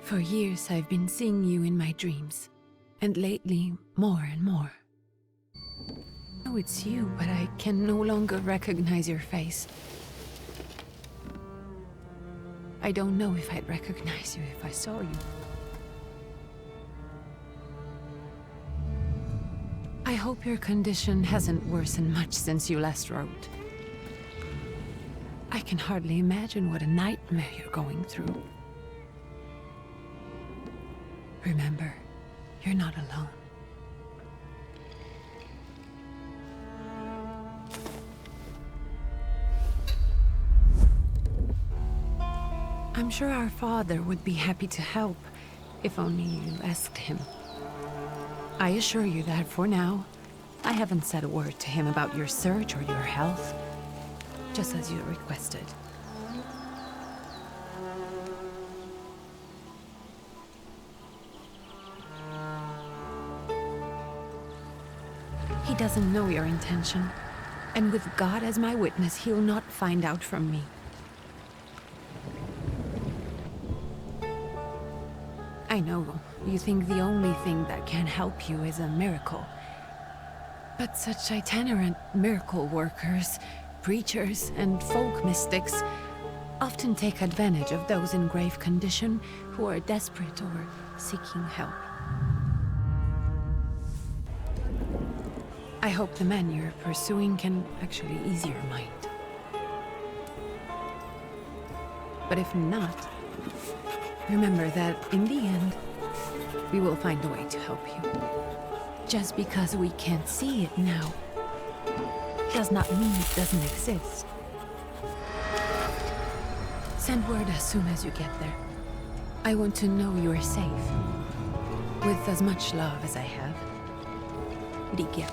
For years I've been seeing you in my dreams, and lately more and more. I know it's you, but I can no longer recognize your face. I don't know if I'd recognize you if I saw you. I hope your condition hasn't worsened much since you last wrote. I can hardly imagine what a nightmare you're going through. Remember, you're not alone. I'm sure our father would be happy to help, if only you asked him. I assure you that for now, I haven't said a word to him about your search or your health, just as you requested. He doesn't know your intention, and with God as my witness, he'll not find out from me. I know you think the only thing that can help you is a miracle. But such itinerant miracle workers, preachers, and folk mystics often take advantage of those in grave condition who are desperate or seeking help. I hope the man you're pursuing can actually ease your mind. But if not, remember that in the end, we will find a way to help you. Just because we can't see it now, does not mean it doesn't exist. Send word as soon as you get there. I want to know you are safe. With as much love as I have. Ligia.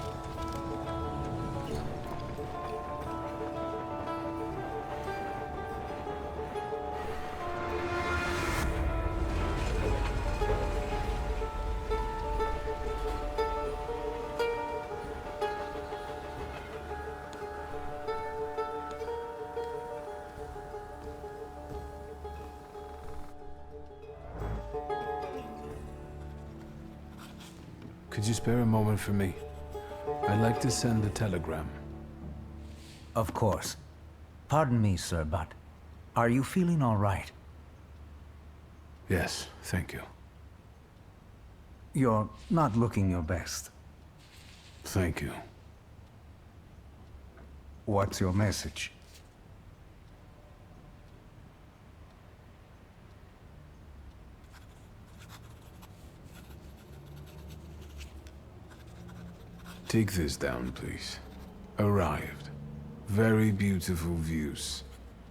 Could you spare a moment for me? I'd like to send a telegram. Of course. Pardon me, sir, but are you feeling all right? Yes, thank you. You're not looking your best. Thank you. What's your message? Take this down, please. Arrived. Very beautiful views.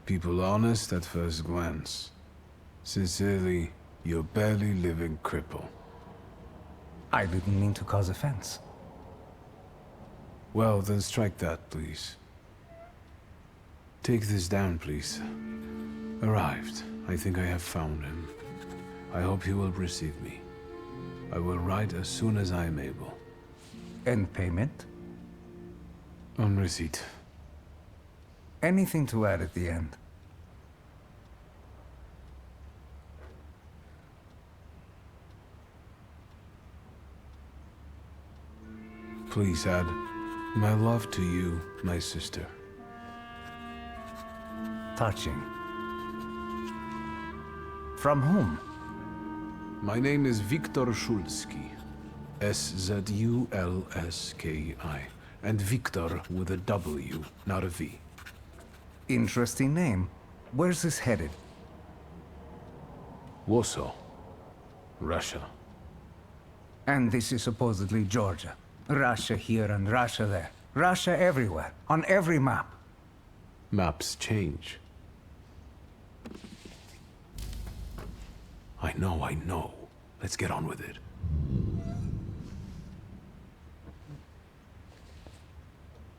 People honest at first glance. Sincerely, your barely living cripple. I didn't mean to cause offense. Well, then strike that, please. Take this down, please. Arrived. I think I have found him. I hope he will receive me. I will write as soon as I am able. And payment? On receipt. Anything to add at the end? Please add, my love to you, my sister. Touching. From whom? My name is Viktor Szulski. S-Z-U-L-S-K-I. And Victor with a W, not a V. Interesting name. Where's this headed? Warsaw. Russia. And this is supposedly Georgia. Russia here and Russia there. Russia everywhere, on every map. Maps change. I know. Let's get on with it.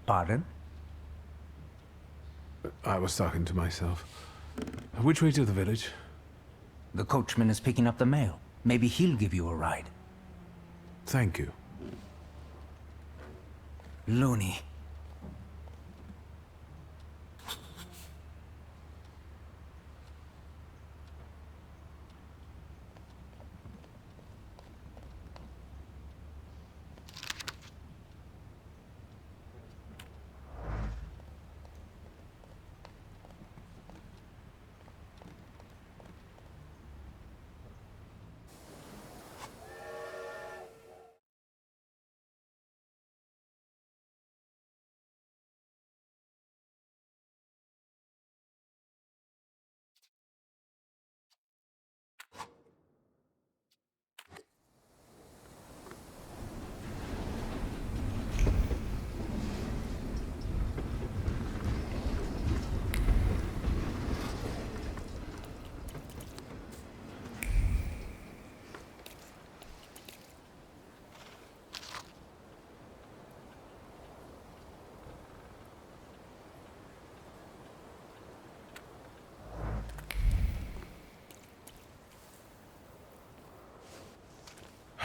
Pardon? I was talking to myself. Which way to the village? The coachman is picking up the mail. Maybe he'll give you a ride. Thank you. Loony.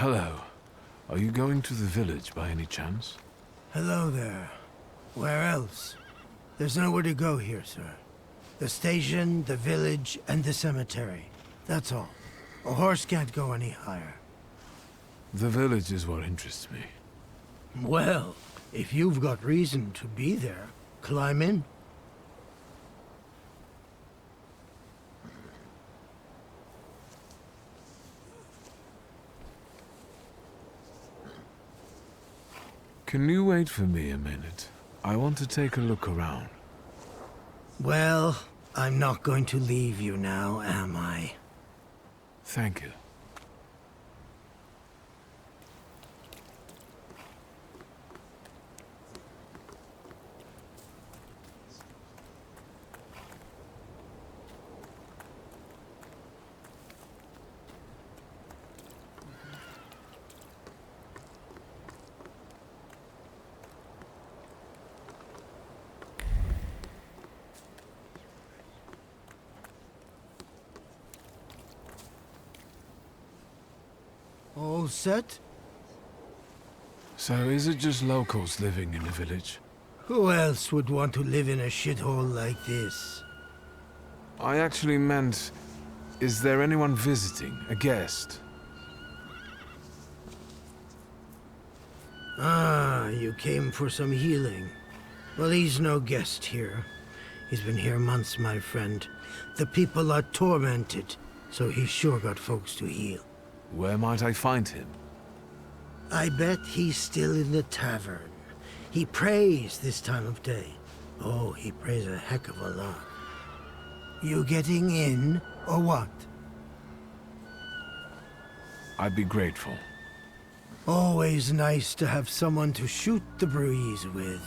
Hello. Are you going to the village by any chance? Hello there. Where else? There's nowhere to go here, sir. The station, the village, and the cemetery. That's all. A horse can't go any higher. The village is what interests me. Well, if you've got reason to be there, climb in. Can you wait for me a minute? I want to take a look around. Well, I'm not going to leave you now, am I? Thank you. All set? So is it just locals living in the village? Who else would want to live in a shithole like this? I actually meant, is there anyone visiting, a guest? Ah, you came for some healing. Well, he's no guest here. He's been here months, my friend. The people are tormented, so he's sure got folks to heal. Where might I find him? I bet he's still in the tavern. He prays this time of day. Oh, he prays a heck of a lot. You getting in, or what? I'd be grateful. Always nice to have someone to shoot the breeze with.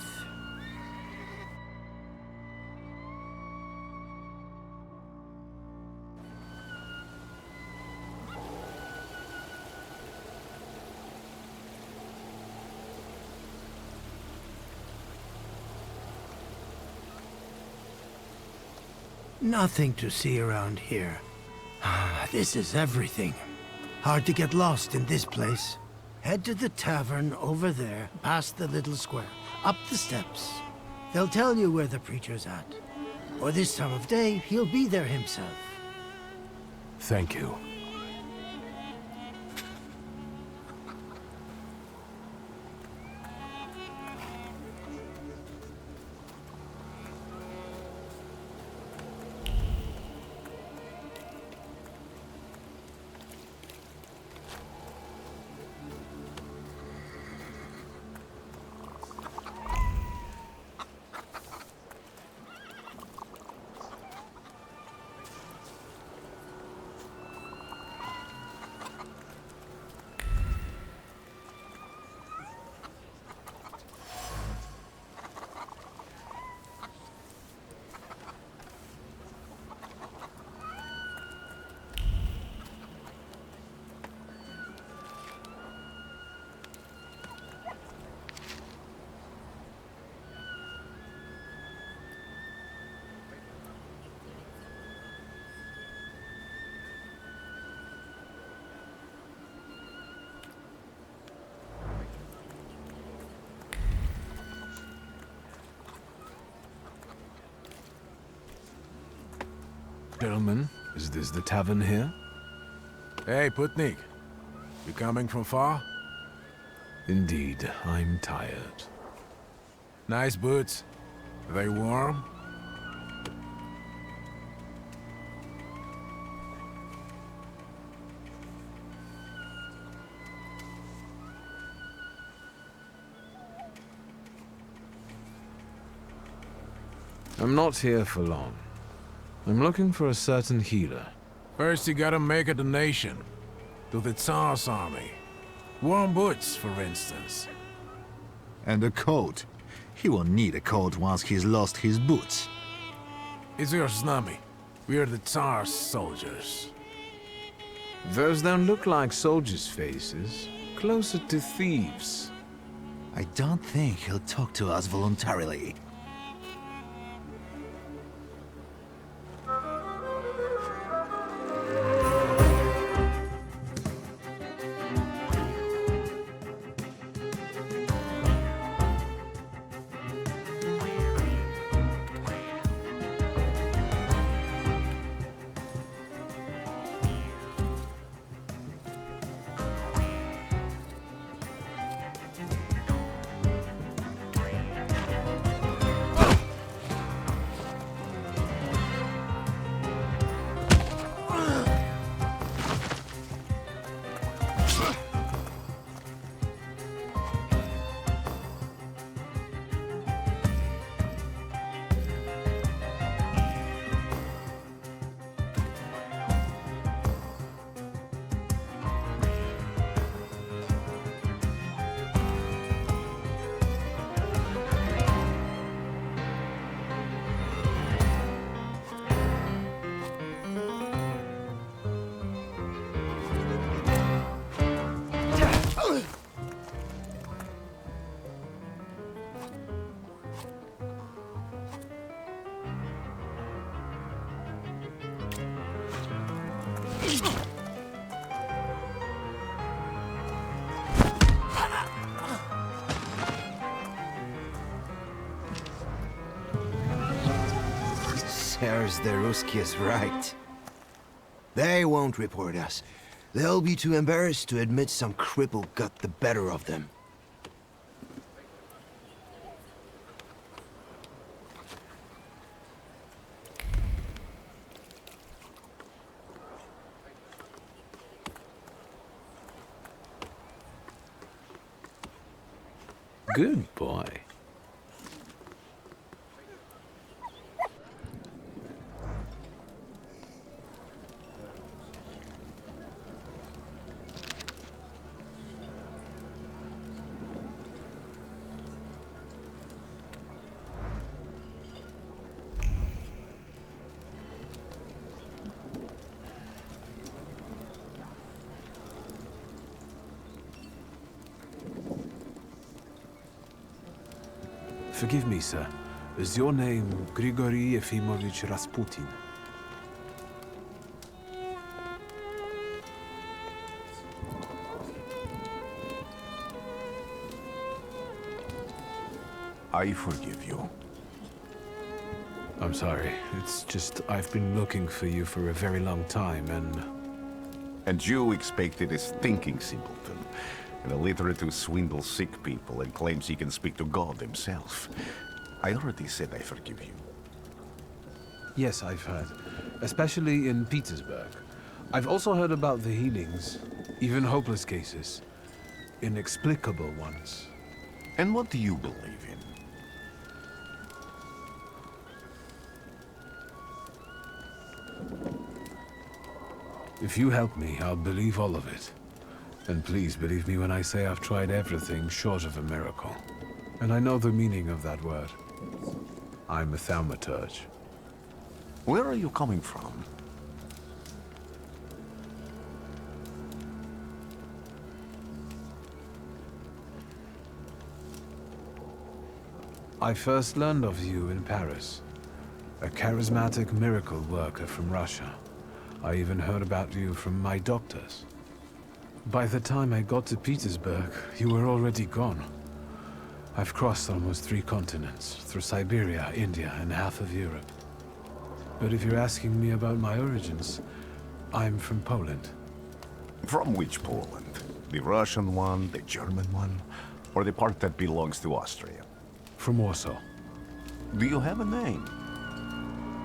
Nothing to see around here. This is everything. Hard to get lost in this place. Head to the tavern over there, past the little square, up the steps. They'll tell you where the preacher's at. Or this time of day, he'll be there himself. Thank you. Gentlemen, is this the tavern here? Hey, Putnik. You coming from far? Indeed, I'm tired. Nice boots. Are they warm? I'm not here for long. I'm looking for a certain healer. First you gotta make a donation. To the Tsar's army. Warm boots, for instance. And a coat. He won't need a coat once he's lost his boots. It's your snummy. We are the Tsar's soldiers. Those don't look like soldiers' faces. Closer to thieves. I don't think he'll talk to us voluntarily. Serves the Ruskies right. They won't report us. They'll be too embarrassed to admit some cripple got the better of them. Good boy. Forgive me, sir. Is your name Grigory Yefimovich Rasputin? I forgive you. I'm sorry. It's just I've been looking for you for a very long time, and... And you expected a thinking simpleton, an illiterate who swindles sick people and claims he can speak to God himself. I already said I forgive you. Yes, I've heard. Especially in Petersburg. I've also heard about the healings, even hopeless cases. Inexplicable ones. And what do you believe in? If you help me, I'll believe all of it. And please believe me when I say I've tried everything short of a miracle. And I know the meaning of that word. I'm a Thaumaturge. Where are you coming from? I first learned of you in Paris. A charismatic miracle worker from Russia. I even heard about you from my doctors. By the time I got to Petersburg, you were already gone. I've crossed almost 3 continents, through Siberia, India, and half of Europe. But if you're asking me about my origins, I'm from Poland. From which Poland? The Russian one, the German one, or the part that belongs to Austria? From Warsaw. Do you have a name?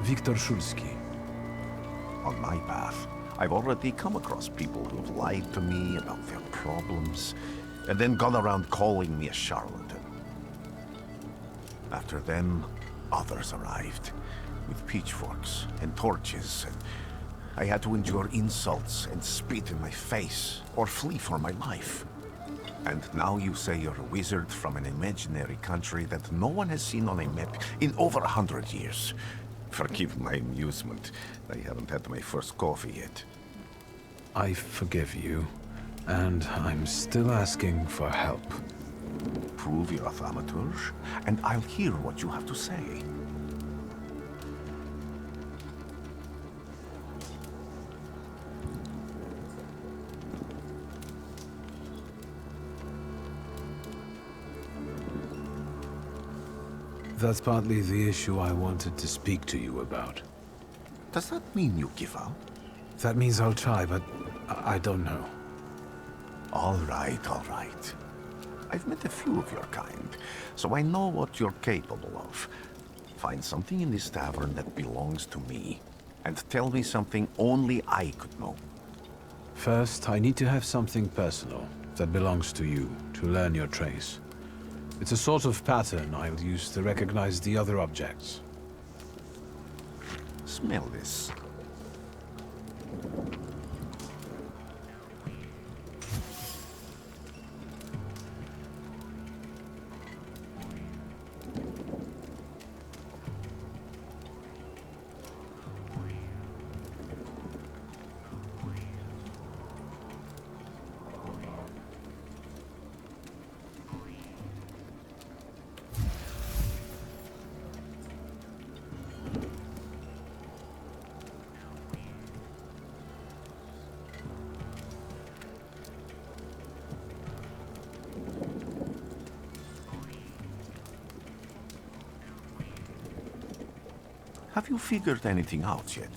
Viktor Szulski. On my path, I've already come across people who have lied to me about their problems, and then gone around calling me a charlatan. After them, others arrived, with pitchforks and torches, and I had to endure insults and spit in my face, or flee for my life. And now you say you're a wizard from an imaginary country that no one has seen on a map in over 100 years. Forgive my amusement. I haven't had my first coffee yet. I forgive you, and I'm still asking for help. Prove you're a Thaumaturge, and I'll hear what you have to say. That's partly the issue I wanted to speak to you about. Does that mean you give up? That means I'll try, but I don't know. All right, all right. I've met a few of your kind, so I know what you're capable of. Find something in this tavern that belongs to me, and tell me something only I could know. First, I need to have something personal that belongs to you to learn your trace. It's a sort of pattern I'll use to recognize the other objects. Smell this. Have you figured anything out yet?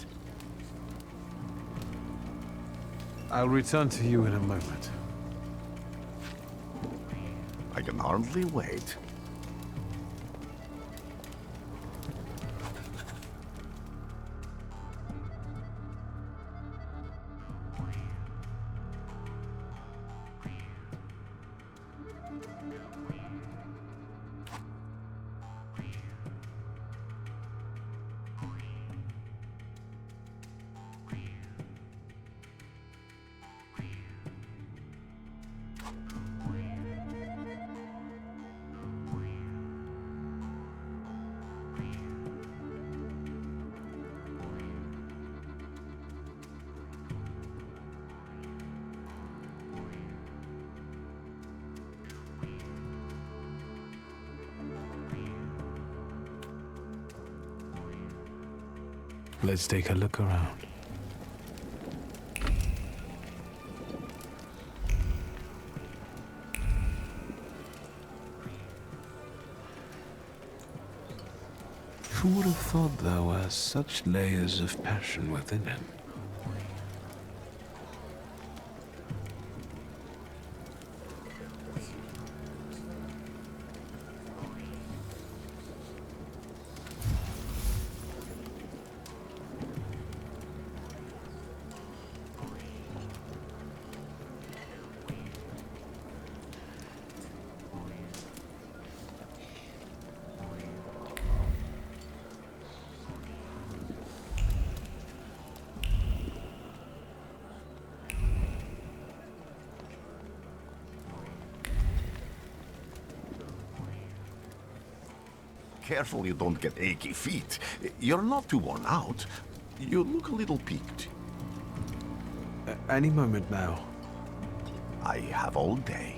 I'll return to you in a moment. I can hardly wait. Let's take a look around. Who would have thought there were such layers of passion within him? Careful you don't get achy feet. You're not too worn out. You look a little peaked. Any moment now. I have all day.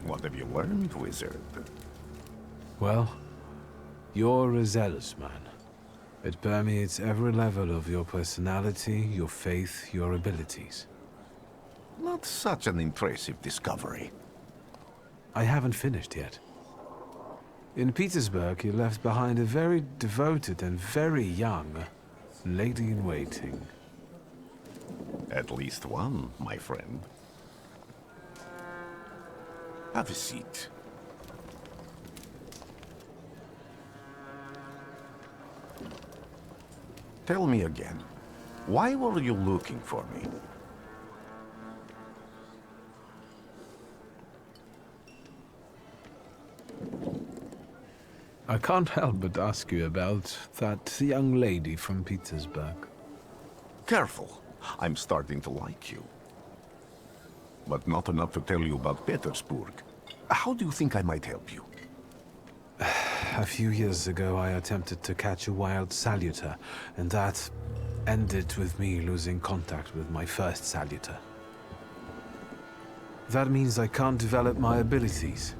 What have you learned, wizard? Well, you're a zealous man. It permeates every level of your personality, your faith, your abilities. Not such an impressive discovery. I haven't finished yet. In Petersburg, you left behind a very devoted and very young lady-in-waiting. At least one, my friend. Have a seat. Tell me again, why were you looking for me? I can't help but ask you about that young lady from Petersburg. Careful, I'm starting to like you. But not enough to tell you about Petersburg. How do you think I might help you? A few years ago, I attempted to catch a wild saluter, and that ended with me losing contact with my first saluter. That means I can't develop my abilities.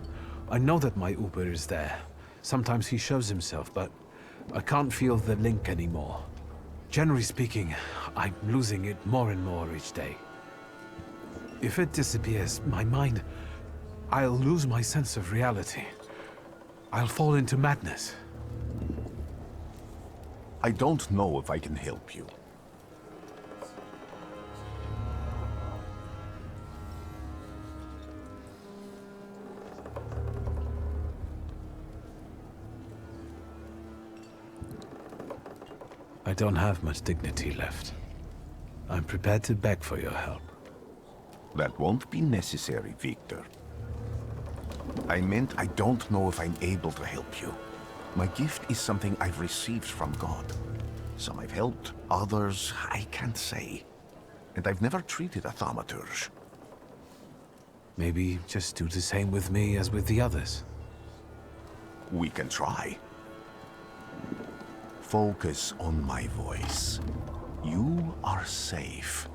I know that my Uber is there. Sometimes he shows himself, but I can't feel the link anymore. Generally speaking, I'm losing it more and more each day. If it disappears, my mind... I'll lose my sense of reality. I'll fall into madness. I don't know if I can help you. I don't have much dignity left. I'm prepared to beg for your help. That won't be necessary, Victor. I meant I don't know if I'm able to help you. My gift is something I've received from God. Some I've helped, others I can't say. And I've never treated a Thaumaturge. Maybe just do the same with me as with the others. We can try. Focus on my voice. You are safe.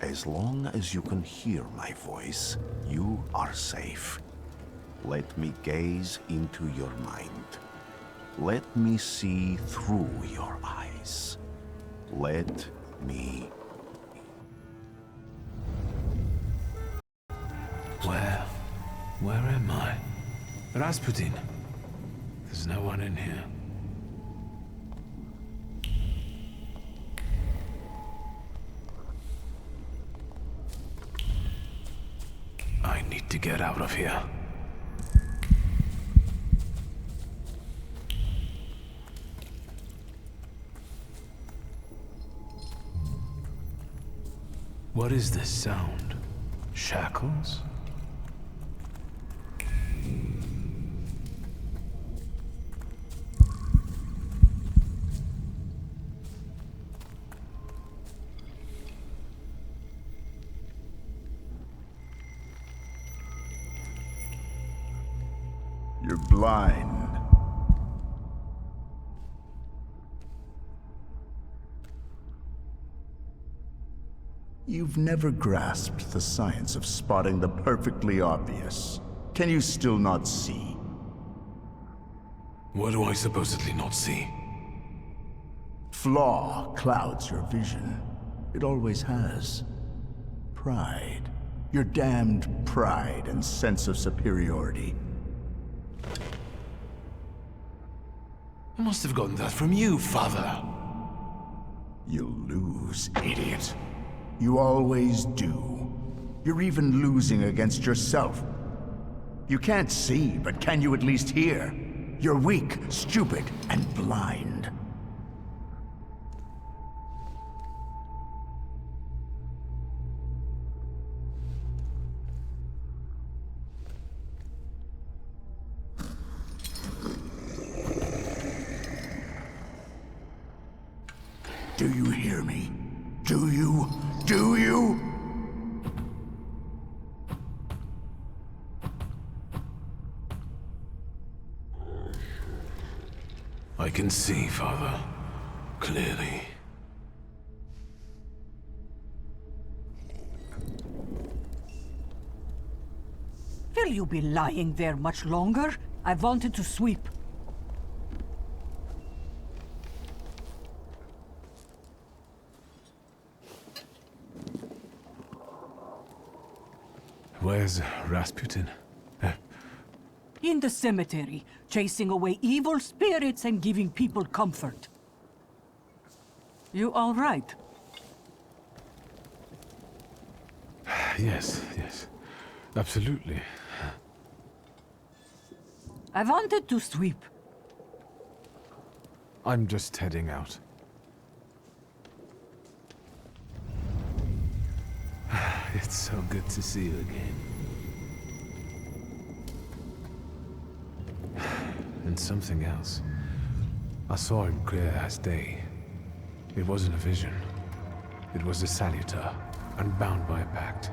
As long as you can hear my voice, you are safe. Let me gaze into your mind. Let me see through your eyes. Let me... Where am I? Rasputin. There's no one in here. I need to get out of here. What is this sound? Shackles? You're blind. You've never grasped the science of spotting the perfectly obvious. Can you still not see? What do I supposedly not see? Flaw clouds your vision. It always has. Pride. Your damned pride and sense of superiority. I must have gotten that from you, Father. You'll lose, idiot. You always do. You're even losing against yourself. You can't see, but can you at least hear? You're weak, stupid, and blind. Do you hear me? Do you? Do you? I can see, Father. Clearly. Will you be lying there much longer? I wanted to sweep. Where's Rasputin? In the cemetery, chasing away evil spirits and giving people comfort. You all right? Yes, absolutely. I wanted to sweep. I'm just heading out. It's so good to see you again. And something else. I saw him clear as day. It wasn't a vision. It was a saluter, unbound by a pact.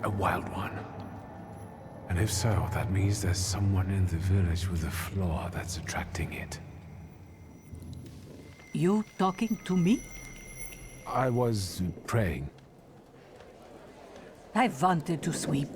A wild one. And if so, that means there's someone in the village with a flaw that's attracting it. You talking to me? I was praying. I wanted to sweep.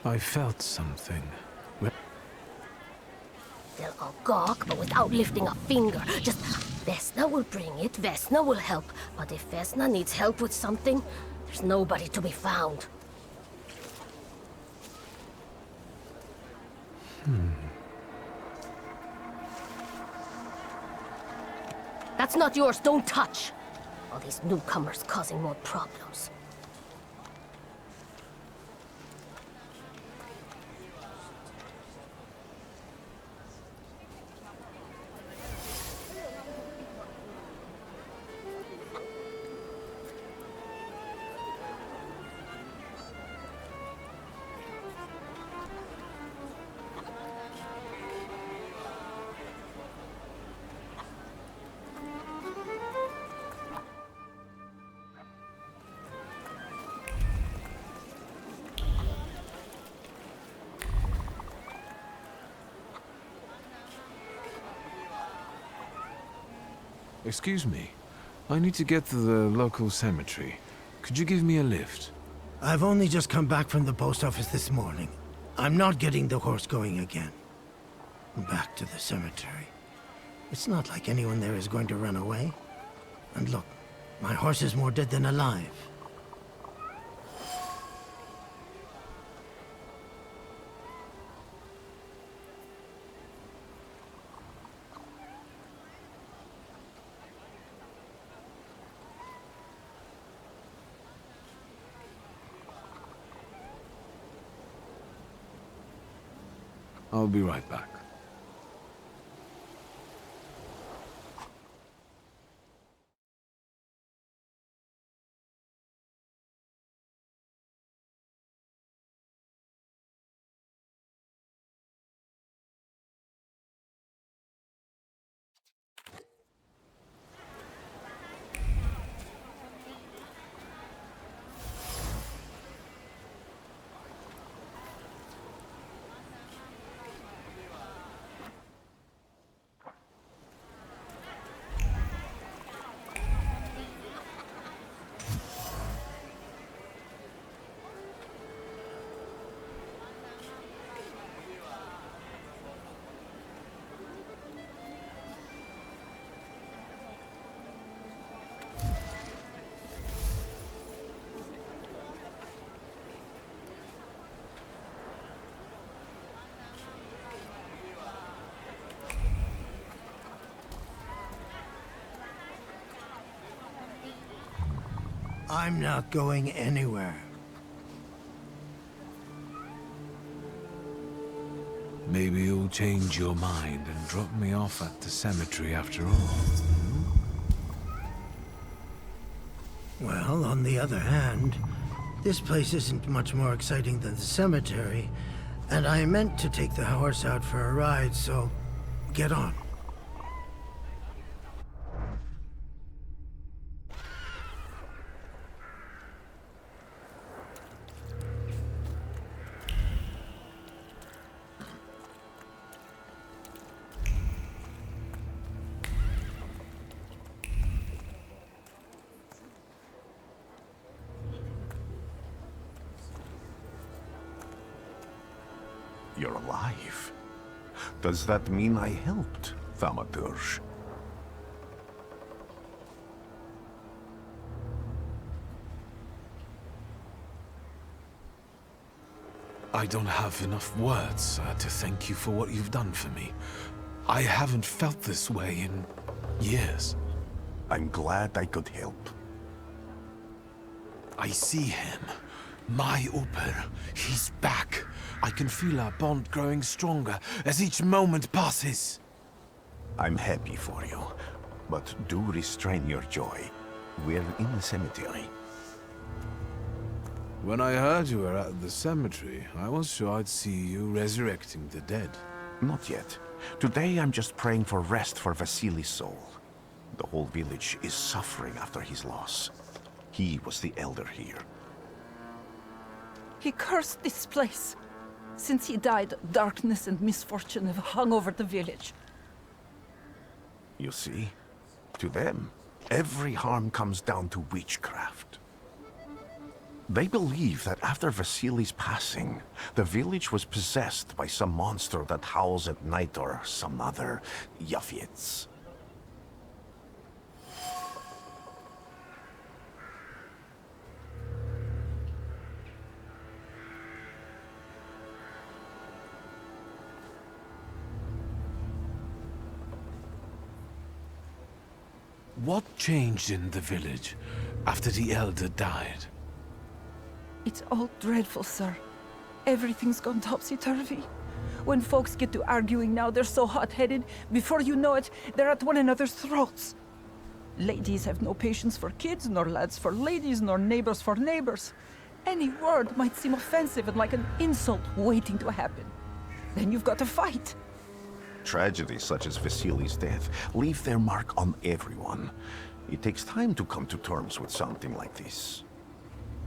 I felt something. They'll all gawk, but without lifting a finger. Just, Vesna will bring it, Vesna will help. But if Vesna needs help with something, there's nobody to be found. That's not yours, don't touch! All these newcomers causing more problems. Excuse me. I need to get to the local cemetery. Could you give me a lift? I've only just come back from the post office this morning. I'm not getting the horse going again. Back to the cemetery. It's not like anyone there is going to run away. And look, my horse is more dead than alive. I'll be right back. I'm not going anywhere. Maybe you'll change your mind and drop me off at the cemetery after all. Well, on the other hand, this place isn't much more exciting than the cemetery, and I meant to take the horse out for a ride, so get on. You're alive. Does that mean I helped, Thaumaturge? I don't have enough words to thank you for what you've done for me. I haven't felt this way in years. I'm glad I could help. I see him. My Uber. He's back. I can feel our bond growing stronger as each moment passes. I'm happy for you, but do restrain your joy. We're in the cemetery. When I heard you were at the cemetery, I was sure I'd see you resurrecting the dead. Not yet. Today I'm just praying for rest for Vasily's soul. The whole village is suffering after his loss. He was the elder here. He cursed this place. Since he died, darkness and misfortune have hung over the village. You see? To them, every harm comes down to witchcraft. They believe that after Vasily's passing, the village was possessed by some monster that howls at night or some other Yafits. What changed in the village after the Elder died? It's all dreadful, sir. Everything's gone topsy-turvy. When folks get to arguing now, they're so hot-headed, before you know it, they're at one another's throats. Ladies have no patience for kids, nor lads for ladies, nor neighbors for neighbors. Any word might seem offensive and like an insult waiting to happen. Then you've got to fight. Tragedies such as Vasily's death leave their mark on everyone. It takes time to come to terms with something like this.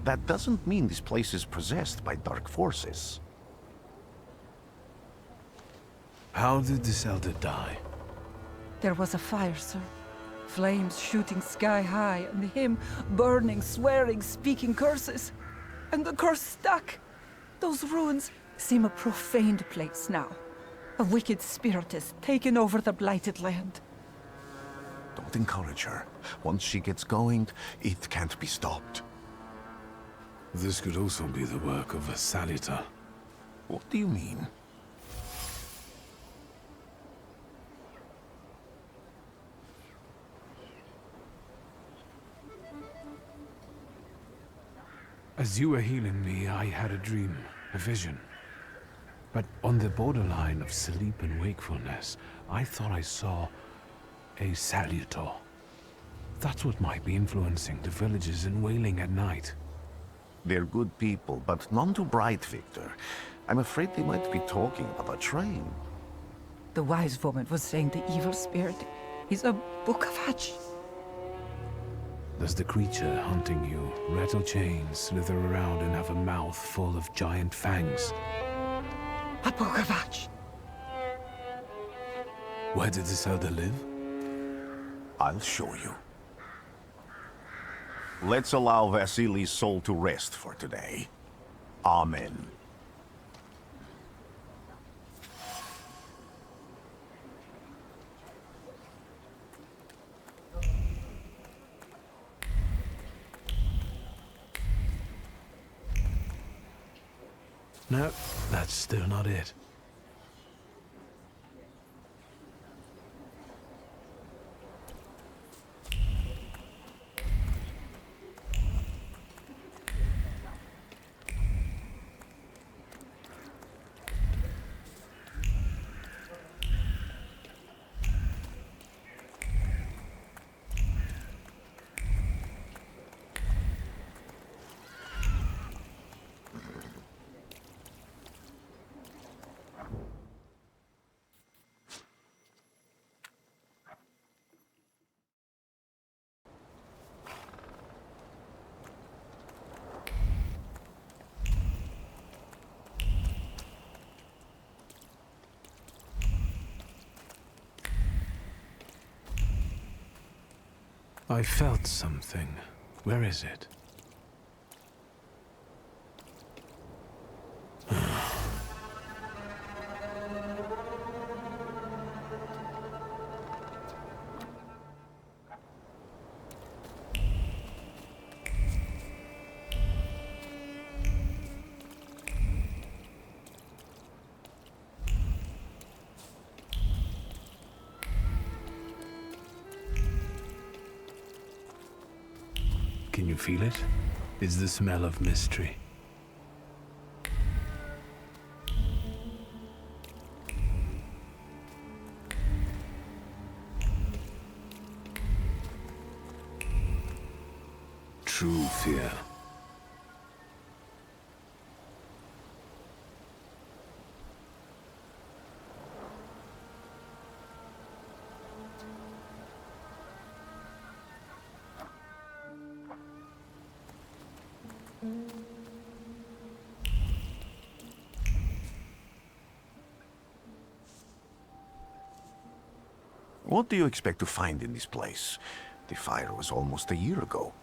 That doesn't mean this place is possessed by dark forces. How did this elder die? There was a fire, sir. Flames shooting sky high, and him burning, swearing, speaking curses. And the curse stuck. Those ruins seem a profaned place now. A wicked spirit has taken over the blighted land. Don't encourage her. Once she gets going, it can't be stopped. This could also be the work of a Salita. What do you mean? As you were healing me, I had a dream, a vision. But on the borderline of sleep and wakefulness, I thought I saw a Salutor. That's what might be influencing the villagers in Wailing at night. They're good people, but none too bright, Victor. I'm afraid they might be talking about a train. The wise woman was saying the evil spirit is a book of hatch. Does the creature hunting you rattle chains, slither around, and have a mouth full of giant fangs? A book of hatch. Where did this elder live? I'll show you. Let's allow Vasily's soul to rest for today. Amen. No, that's still not it. I felt something. Where is it? Can you feel it? It's the smell of mystery. True fear. What do you expect to find in this place? The fire was almost a year ago.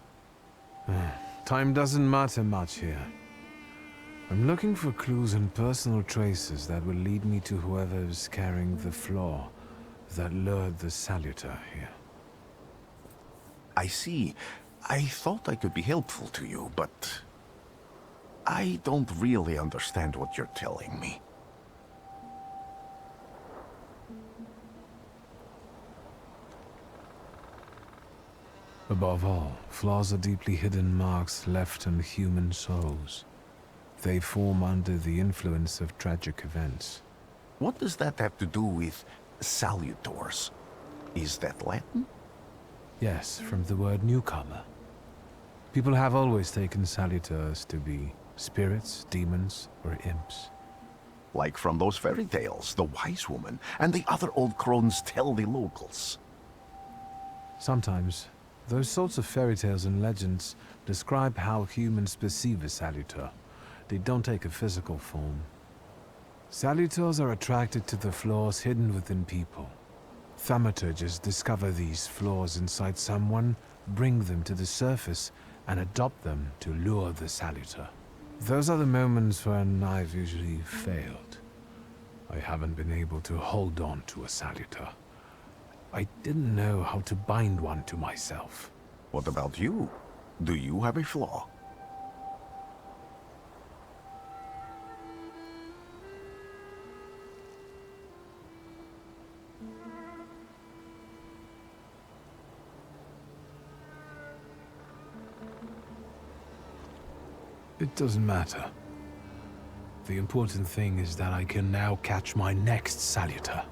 Time doesn't matter much here. I'm looking for clues and personal traces that will lead me to whoever is carrying the flaw that lured the Salutor here. I see. I thought I could be helpful to you, but I don't really understand what you're telling me. Above all, flaws are deeply hidden marks left on human souls. They form under the influence of tragic events. What does that have to do with salutors? Is that Latin? Yes, from the word newcomer. People have always taken salutors to be spirits, demons, or imps. Like from those fairy tales, the wise woman and the other old crones tell the locals. Sometimes, those sorts of fairy tales and legends describe how humans perceive a salutor. They don't take a physical form. Salutors are attracted to the flaws hidden within people. Thaumaturges discover these flaws inside someone, bring them to the surface, and adopt them to lure the salutor. Those are the moments when I've usually failed. I haven't been able to hold on to a salutor. I didn't know how to bind one to myself. What about you? Do you have a flaw? It doesn't matter. The important thing is that I can now catch my next salutor.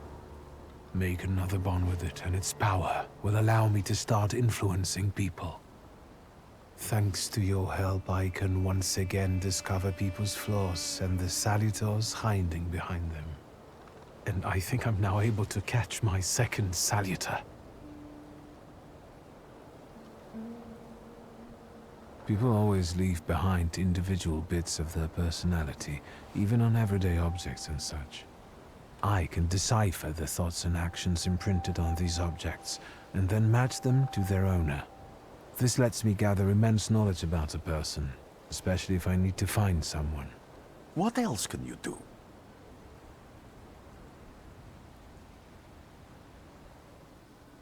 Make another bond with it, and its power will allow me to start influencing people. Thanks to your help, I can once again discover people's flaws and the salutors hiding behind them. And I think I'm now able to catch my second salutor. People always leave behind individual bits of their personality, even on everyday objects and such. I can decipher the thoughts and actions imprinted on these objects, and then match them to their owner. This lets me gather immense knowledge about a person, especially if I need to find someone. What else can you do?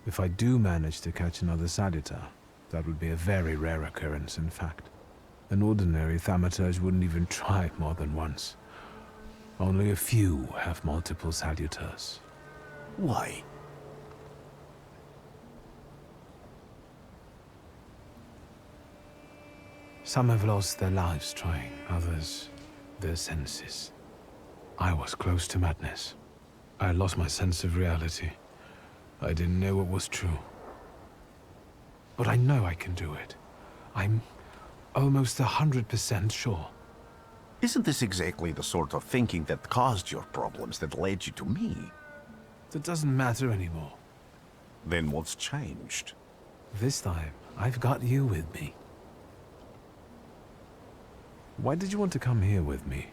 If I do manage to catch another salutor, that would be a very rare occurrence, in fact. An ordinary Thaumaturge wouldn't even try it more than once. Only a few have multiple salutors. Why? Some have lost their lives trying, others their senses. I was close to madness. I lost my sense of reality. I didn't know what was true. But I know I can do it. I'm almost 100% sure. Isn't this exactly the sort of thinking that caused your problems that led you to me? That doesn't matter anymore. Then what's changed? This time, I've got you with me. Why did you want to come here with me?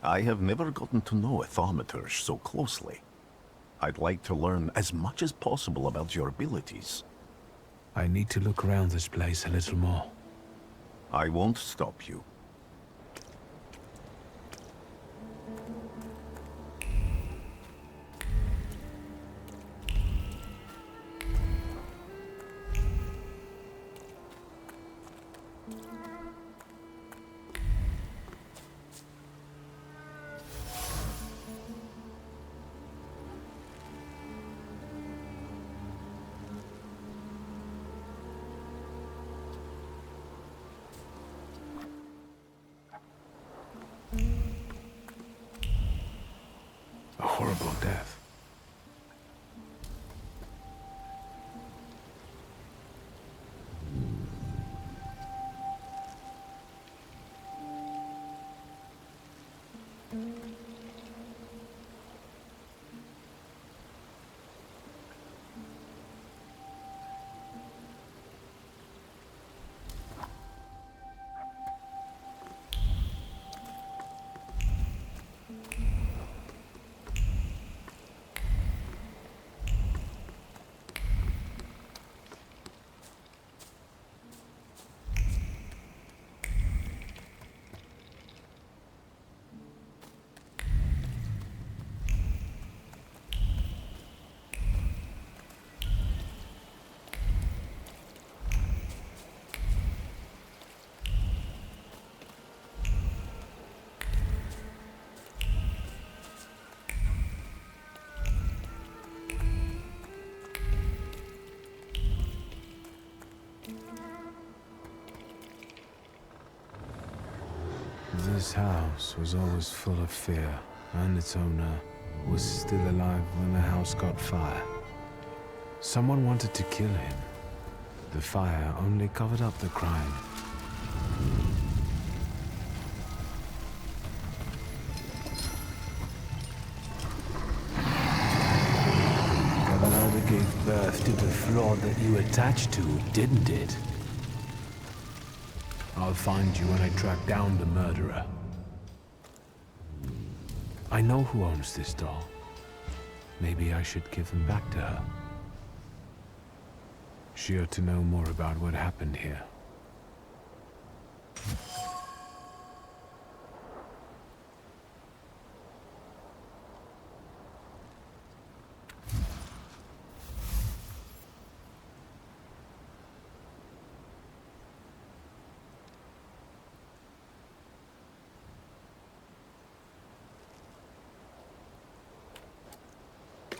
I have never gotten to know a Thaumaturge so closely. I'd like to learn as much as possible about your abilities. I need to look around this place a little more. I won't stop you. A horrible death. This house was always full of fear, and its owner was still alive when the house caught fire. Someone wanted to kill him. The fire only covered up the crime. The murder gave birth to the fraud that you attached to, didn't it? I'll find you when I track down the murderer. I know who owns this doll. Maybe I should give him back to her. She ought to know more about what happened here.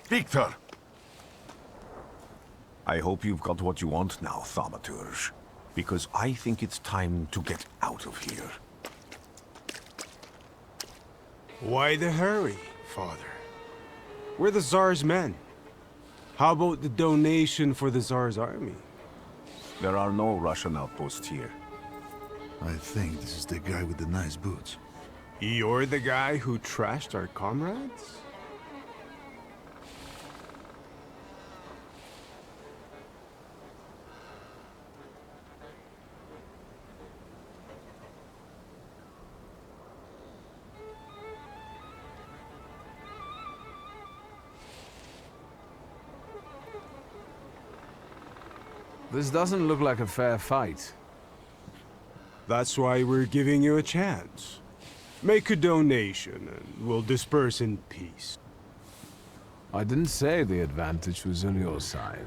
Victor! I hope you've got what you want now, Thaumaturge. Because I think it's time to get out of here. Why the hurry, Father? We're the Tsar's men. How about the donation for the Tsar's army? There are no Russian outposts here. I think this is the guy with the nice boots. You're the guy who trashed our comrades? This doesn't look like a fair fight. That's why we're giving you a chance. Make a donation and we'll disperse in peace. I didn't say the advantage was on your side.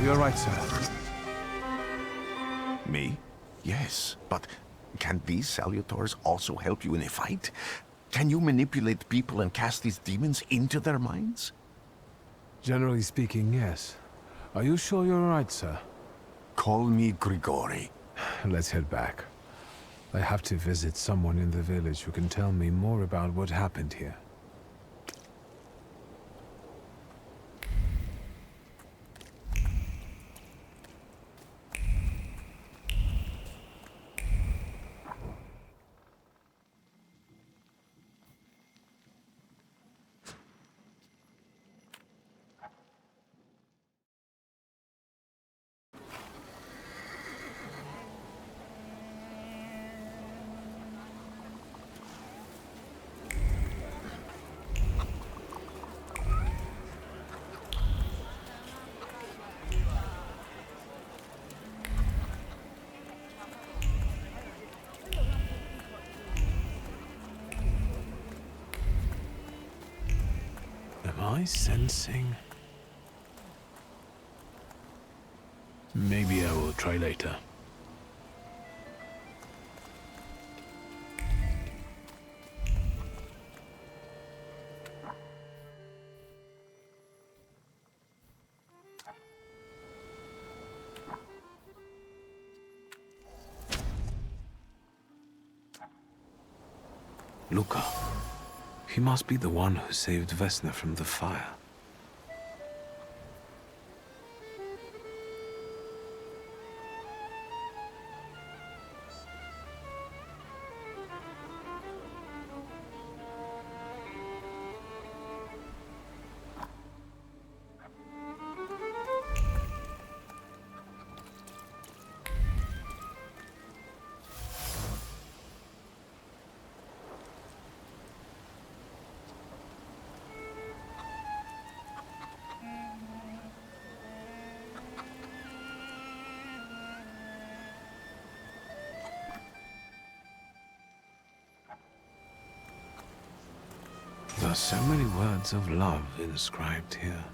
You're right, sir. Me? Yes, but can these salutors also help you in a fight? Can you manipulate people and cast these demons into their minds? Generally speaking, yes. Are you sure you're right, sir? Call me Grigori. Let's head back. I have to visit someone in the village who can tell me more about what happened here. Am I sensing? Maybe I will try later. Luca. He must be the one who saved Vesna from the fire. There are so many words of love inscribed here.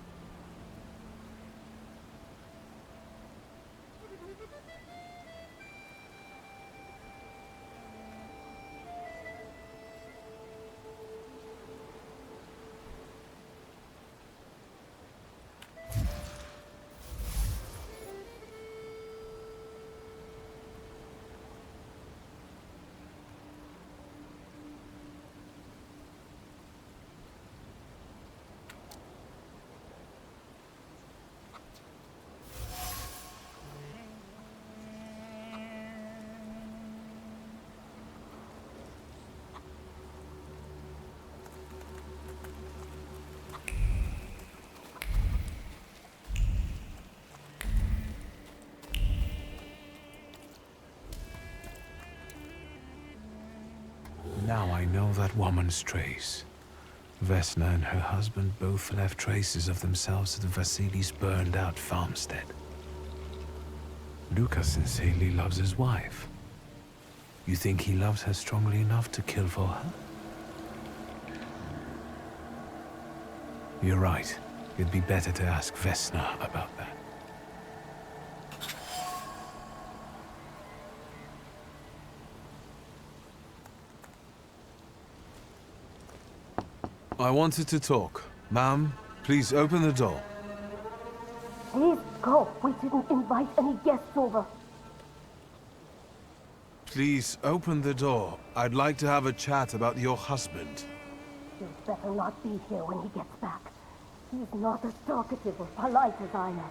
Now I know that woman's trace. Vesna and her husband both left traces of themselves at Vasily's burned-out farmstead. Luca sincerely loves his wife. You think he loves her strongly enough to kill for her? You're right. It'd be better to ask Vesna about that. I wanted to talk. Ma'am, please open the door. Please go. We didn't invite any guests over. Please open the door. I'd like to have a chat about your husband. You'd better not be here when he gets back. He's not as talkative or polite as I am.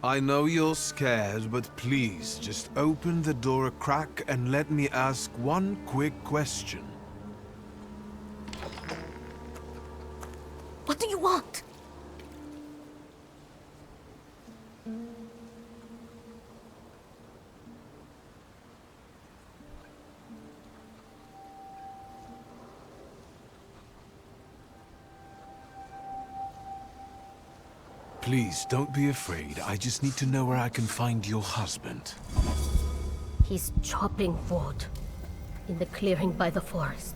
I know you're scared, but please, just open the door a crack and let me ask one quick question. What do you want? Please, don't be afraid. I just need to know where I can find your husband. He's chopping wood in the clearing by the forest.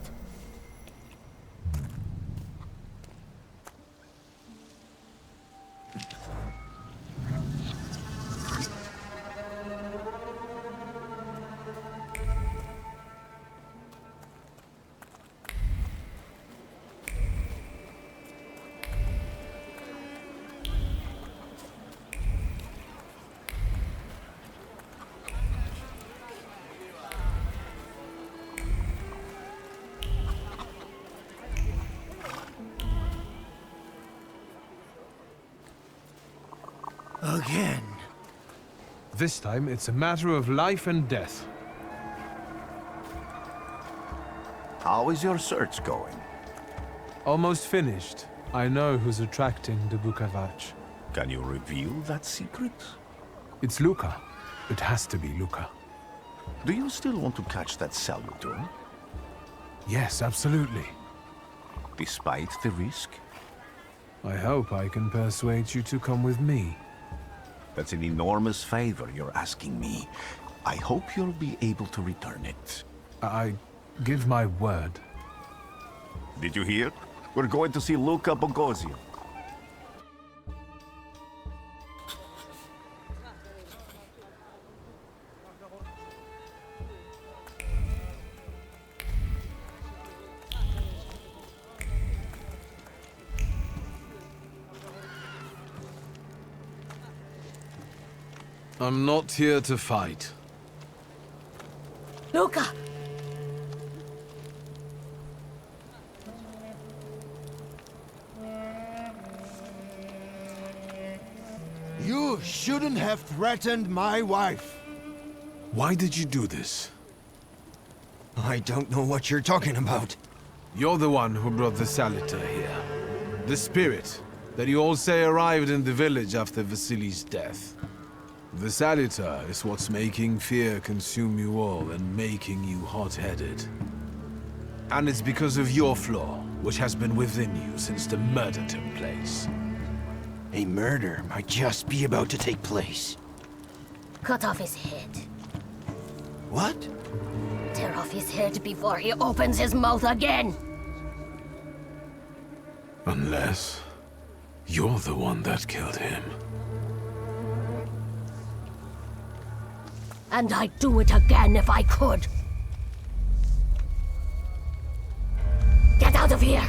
Again. This time, it's a matter of life and death. How is your search going? Almost finished. I know who's attracting the Bukavach. Can you reveal that secret? It's Luca. It has to be Luca. Do you still want to catch that Thaumaturge? Yes, absolutely. Despite the risk? I hope I can persuade you to come with me. That's an enormous favor you're asking me. I hope you'll be able to return it. I give my word. Did you hear? We're going to see Luca Bogosio. I'm not here to fight. Luca! You shouldn't have threatened my wife. Why did you do this? I don't know what you're talking about. You're the one who brought the Saliter here. The spirit that you all say arrived in the village after Vasily's death. The Saliter is what's making fear consume you all and making you hot-headed. And it's because of your flaw, which has been within you since the murder took place. A murder might just be about to take place. Cut off his head. What? Tear off his head before he opens his mouth again! Unless you're the one that killed him. And I'd do it again if I could. Get out of here!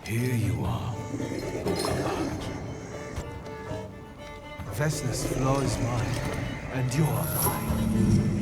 Here you are, Bukavat. Vesna's flaw is mine, and you're mine.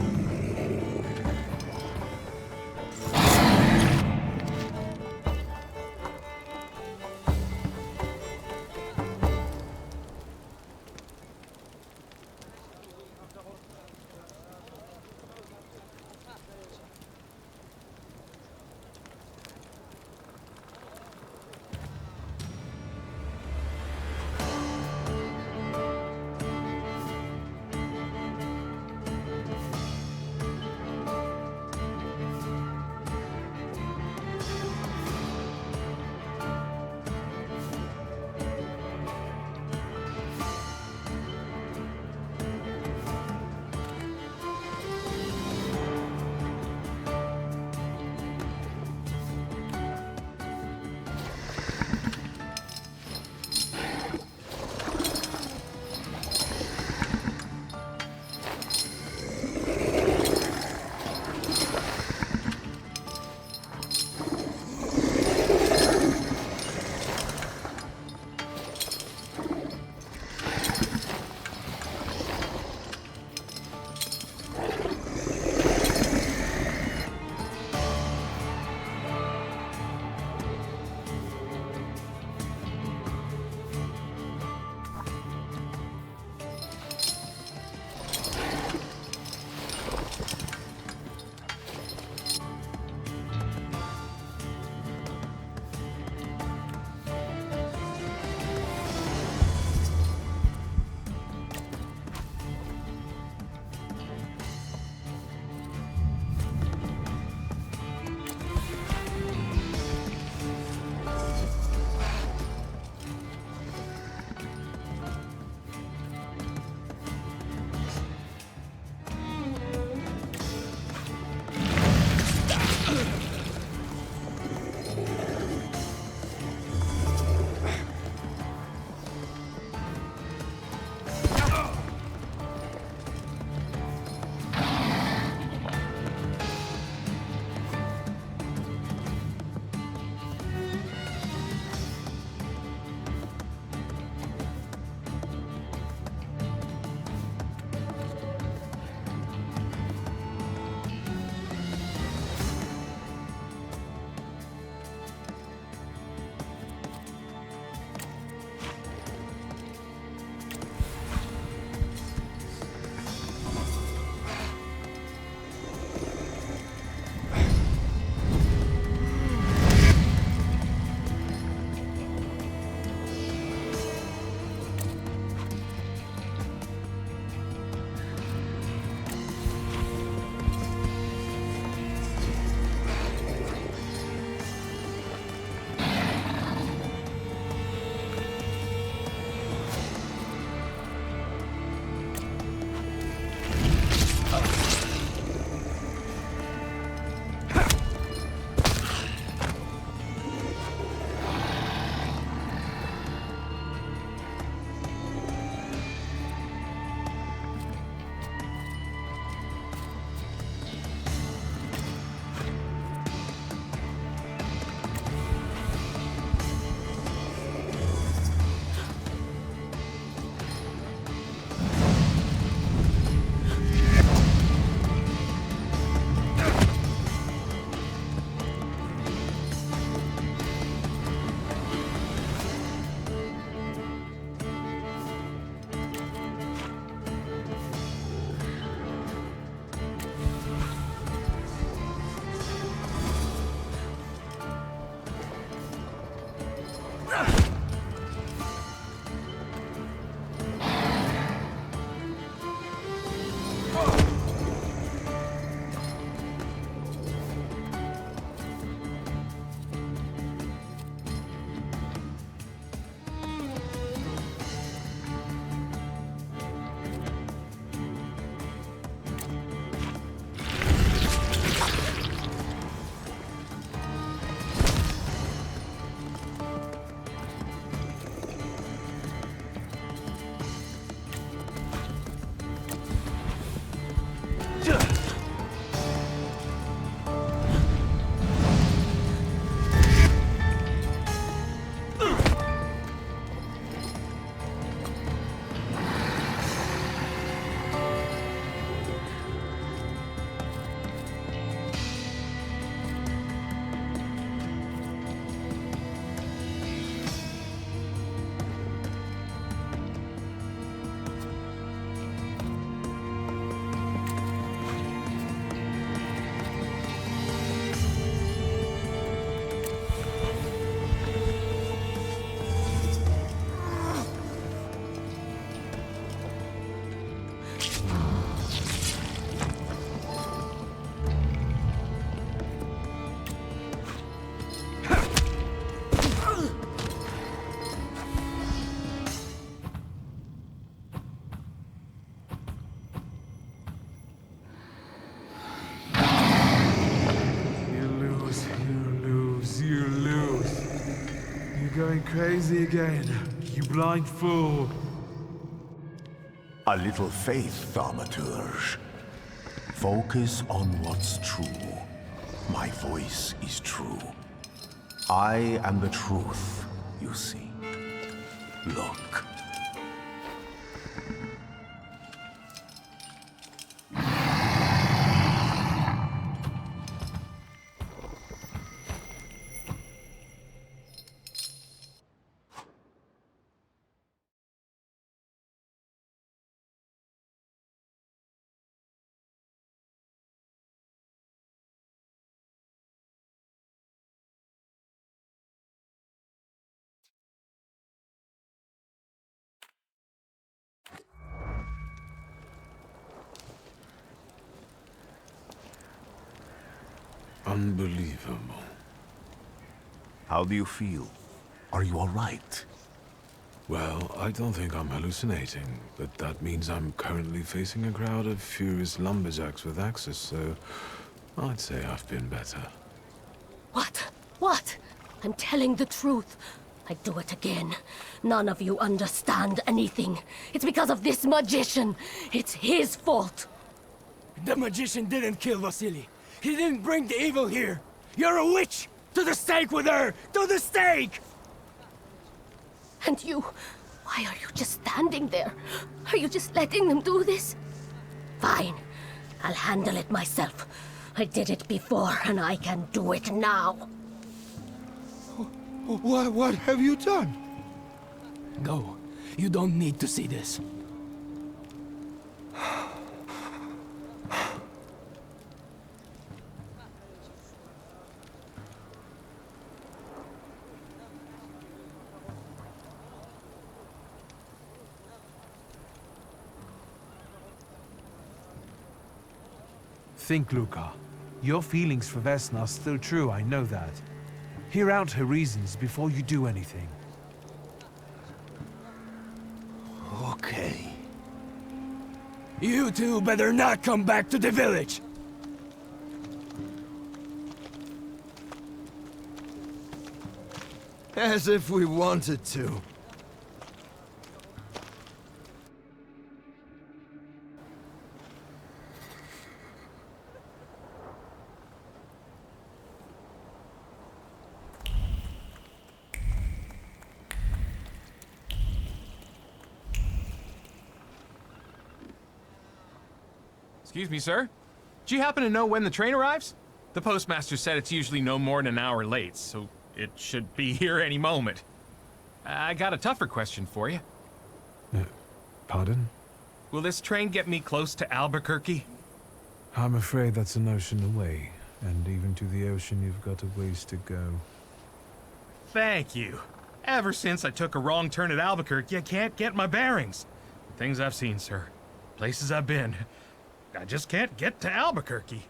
Going crazy again, you blind fool. A little faith, Thaumaturge. Focus on what's true. My voice is true. I am the truth, you see. Look. Unbelievable. How do you feel? Are you all right? Well, I don't think I'm hallucinating, but that means I'm currently facing a crowd of furious lumberjacks with axes, so I'd say I've been better. What? What? I'm telling the truth. I do it again. None of you understand anything. It's because of this magician. It's his fault. The magician didn't kill Vasily. He didn't bring the evil here. You're a witch! To the stake with her! To the stake! And you... why are you just standing there? Are you just letting them do this? Fine. I'll handle it myself. I did it before, and I can do it now. What have you done? Go. You don't need to see this. Think, Luca. Your feelings for Vesna are still true, I know that. Hear out her reasons before you do anything. Okay. You two better not come back to the village! As if we wanted to. Excuse me, sir? Do you happen to know when the train arrives? The postmaster said it's usually no more than an hour late, so it should be here any moment. I got a tougher question for you. Pardon? Will this train get me close to Albuquerque? I'm afraid that's an ocean away, and even to the ocean you've got a ways to go. Thank you. Ever since I took a wrong turn at Albuquerque, I can't get my bearings. The things I've seen, sir. Places I've been. I just can't get to Albuquerque.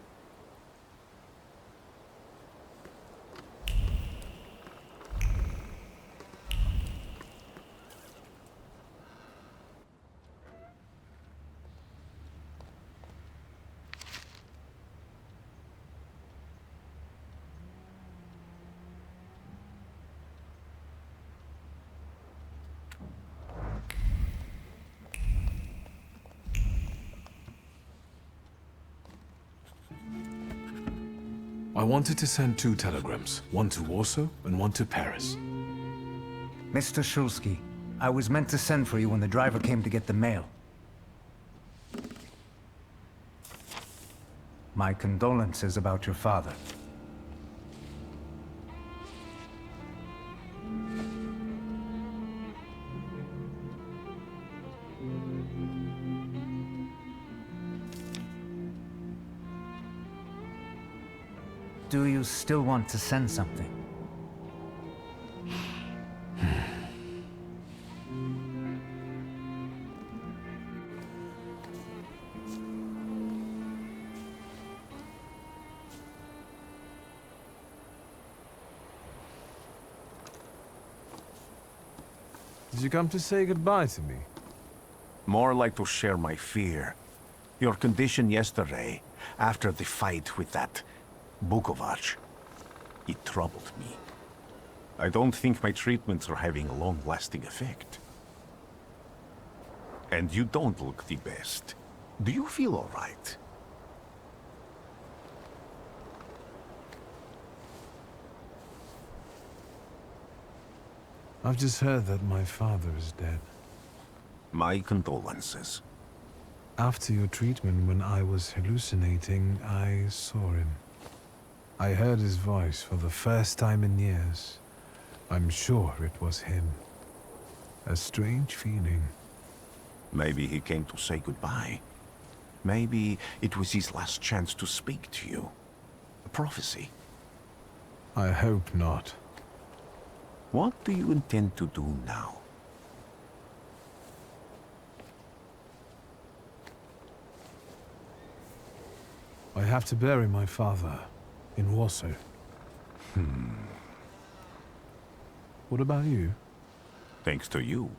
I wanted to send 2 telegrams, one to Warsaw and one to Paris. Mr. Shulsky, I was meant to send for you when the driver came to get the mail. My condolences about your father. Do you still want to send something? Did you come to say goodbye to me? More like to share my fear. Your condition yesterday, after the fight with that Bukovac, it troubled me. I don't think my treatments are having a long-lasting effect. And you don't look the best. Do you feel all right? I've just heard that my father is dead. My condolences. After your treatment, when I was hallucinating, I saw him. I heard his voice for the first time in years. I'm sure it was him. A strange feeling. Maybe he came to say goodbye. Maybe it was his last chance to speak to you. A prophecy. I hope not. What do you intend to do now? I have to bury my father in Warsaw. What about you? Thanks to you,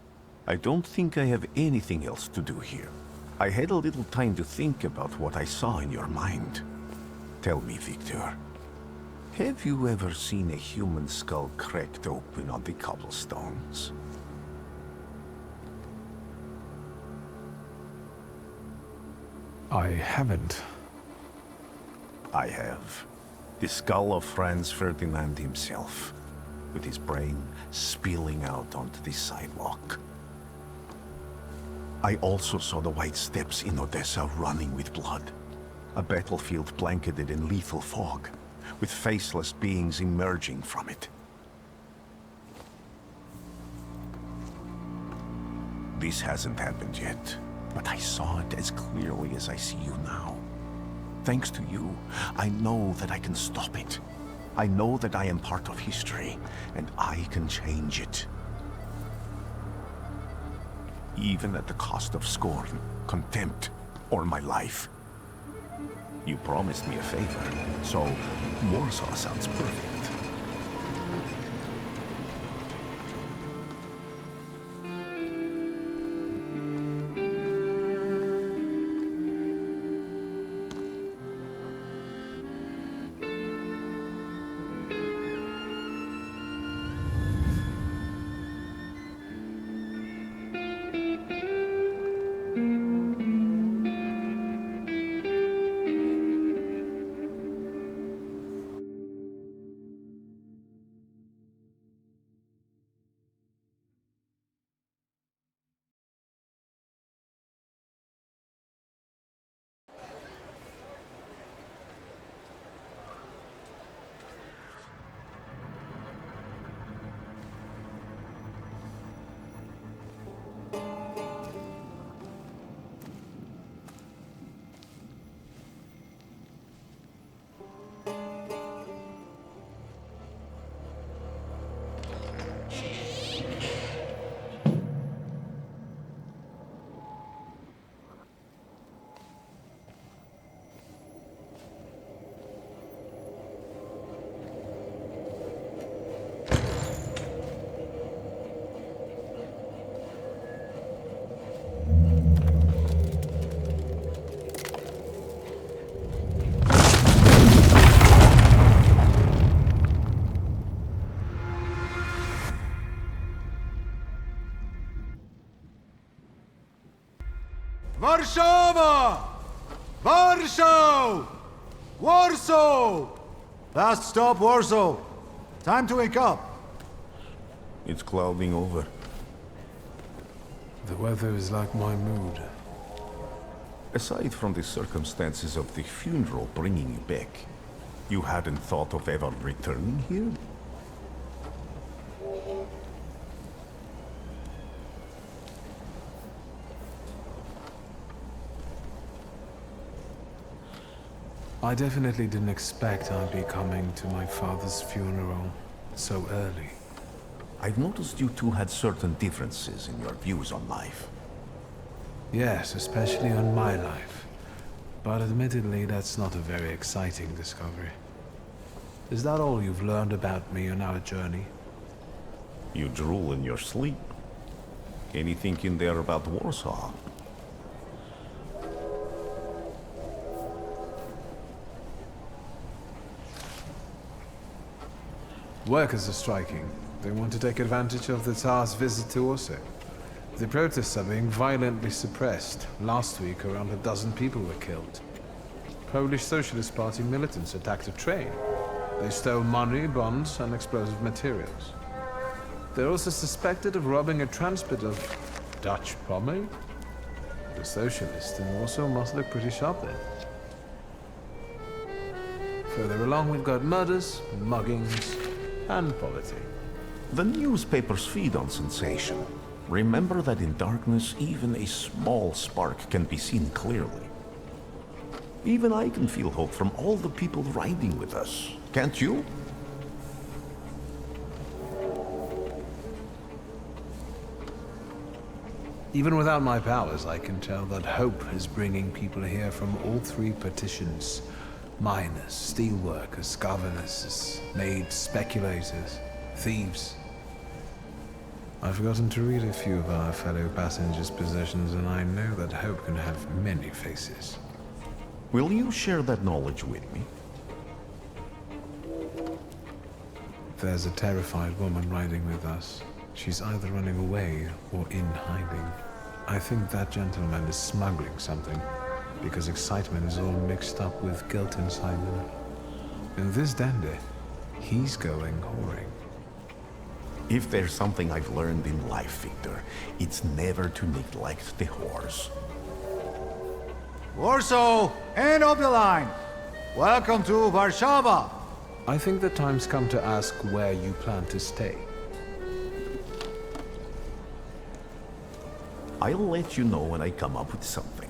I don't think I have anything else to do here. I had a little time to think about what I saw in your mind. Tell me, Victor, have you ever seen a human skull cracked open on the cobblestones? I haven't. I have. The skull of Franz Ferdinand himself, with his brain spilling out onto the sidewalk. I also saw the white steps in Odessa running with blood. A battlefield blanketed in lethal fog, with faceless beings emerging from it. This hasn't happened yet, but I saw it as clearly as I see you now. Thanks to you, I know that I can stop it. I know that I am part of history, and I can change it. Even at the cost of scorn, contempt, or my life. You promised me a favor, so Warsaw sounds perfect. Warszawa! Warsaw! Warsaw! Last stop, Warsaw. Time to wake up. It's clouding over. The weather is like my mood. Aside from the circumstances of the funeral bringing you back, you hadn't thought of ever returning here? I definitely didn't expect I'd be coming to my father's funeral so early. I've noticed you two had certain differences in your views on life. Yes, especially on my life. But admittedly, that's not a very exciting discovery. Is that all you've learned about me on our journey? You drool in your sleep. Anything in there about Warsaw? Workers are striking. They want to take advantage of the Tsar's visit to Warsaw. The protests are being violently suppressed. Last week, around a dozen people were killed. Polish Socialist Party militants attacked a train. They stole money, bonds, and explosive materials. They're also suspected of robbing a transport of Dutch pomade. The socialists in Warsaw must look pretty sharp then. Further along, we've got murders, muggings, and poverty. The newspapers feed on sensation. Remember that in darkness, even a small spark can be seen clearly. Even I can feel hope from all the people riding with us. Can't you? Even without my powers, I can tell that hope is bringing people here from all three partitions. Miners, steelworkers, governors, maids, speculators, thieves. I've forgotten to read a few of our fellow passengers' possessions, and I know that hope can have many faces. Will you share that knowledge with me? There's a terrified woman riding with us. She's either running away or in hiding. I think that gentleman is smuggling something, because excitement is all mixed up with guilt inside him. And this dandy, he's going whoring. If there's something I've learned in life, Victor, it's never to neglect the horse. Warsaw, end of the line. Welcome to Warszawa. I think the time's come to ask where you plan to stay. I'll let you know when I come up with something.